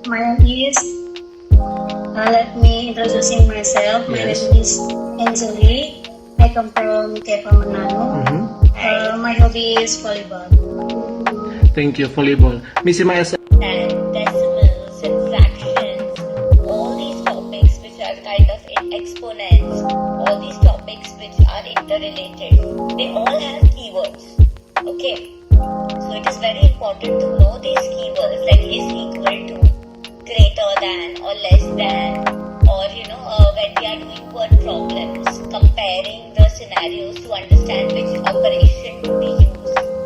My name is. Let me introducing myself. My Yes. name is Anjali. I come from Keva Manado. My hobby is volleyball. Thank you, volleyball. Missy Maya, And decimals and fractions, all these topics which are kind of in exponents, all these topics which are interrelated, they all have keywords. Okay, so it is very important to know these keywords, like is equal to, greater than or less than, or when we are doing word problems, comparing the scenarios to understand which operation to be used.